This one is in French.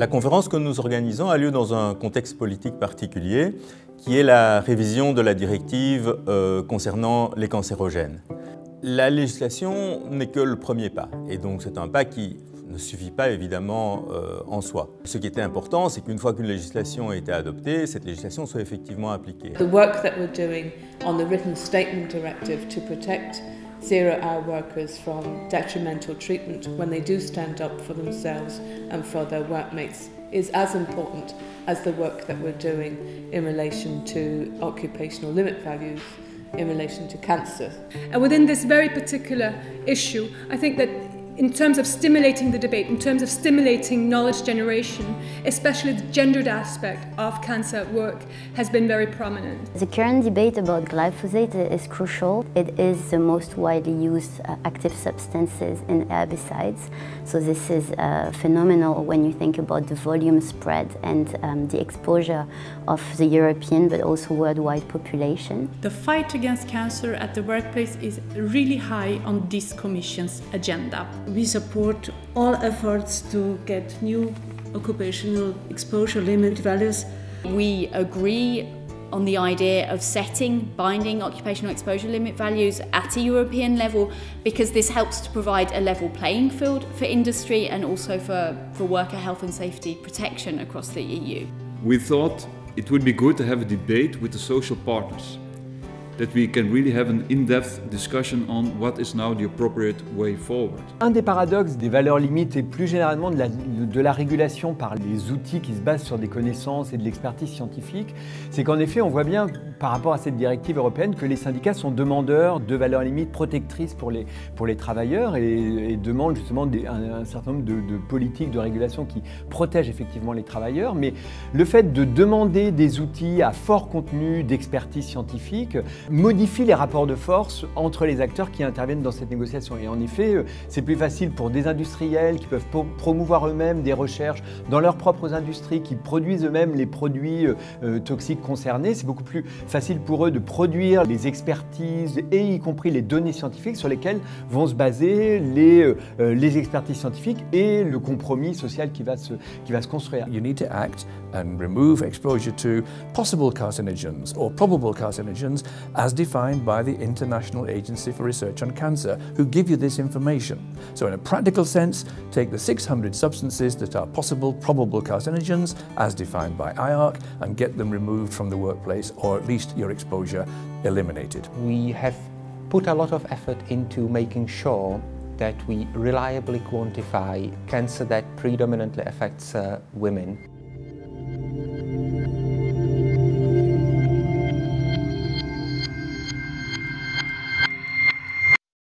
La conférence que nous organisons a lieu dans un contexte politique particulier, qui est la révision de la directive concernant les cancérogènes. La législation n'est que le premier pas, et donc c'est un pas qui ne suffit pas évidemment en soi. Ce qui était important, c'est qu'une fois qu'une législation a été adoptée, cette législation soit effectivement appliquée. The work that we're doing on the written statement directive to protect zero-hour workers from detrimental treatment when they do stand up for themselves and for their workmates is as important as the work that we're doing in relation to occupational limit values in relation to cancer. And within this very particular issue, I think that in terms of stimulating the debate, in terms of stimulating knowledge generation, especially the gendered aspect of cancer at work has been very prominent. The current debate about glyphosate is crucial. It is the most widely used active substances in herbicides. So this is phenomenal when you think about the volume spread and the exposure of the European but also worldwide population. The fight against cancer at the workplace is really high on this Commission's agenda. We support all efforts to get new occupational exposure limit values. We agree on the idea of setting binding occupational exposure limit values at a European level because this helps to provide a level playing field for industry and also for worker health and safety protection across the EU. We thought it would be good to have a debate with the social partners, that we can really have an in-depth discussion on what is now the appropriate way forward. Un des paradoxes des valeurs limites et plus généralement de la régulation par les outils qui se basent sur des connaissances et de l'expertise scientifique, c'est qu'en effet on voit bien par rapport à cette directive européenne que les syndicats sont demandeurs de valeurs limites protectrices pour les travailleurs et demandent justement un certain nombre de politiques de régulation qui protègent effectivement les travailleurs. Mais le fait de demander des outils à fort contenu d'expertise scientifique modifie les rapports de force entre les acteurs qui interviennent dans cette négociation. Et en effet, c'est plus facile pour des industriels qui peuvent promouvoir eux-mêmes des recherches dans leurs propres industries, qui produisent eux-mêmes les produits toxiques concernés. C'est beaucoup plus facile pour eux de produire les expertises et y compris les données scientifiques sur lesquelles vont se baser les expertises scientifiques et le compromis social qui va se construire. You need to act and remove exposure to possible carcinogens or probable carcinogens as defined by the International Agency for Research on Cancer, who give you this information. So in a practical sense, take the 600 substances that are possible, probable carcinogens, as defined by IARC, and get them removed from the workplace, or at least your exposure eliminated. We have put a lot of effort into making sure that we reliably quantify cancer that predominantly affects women.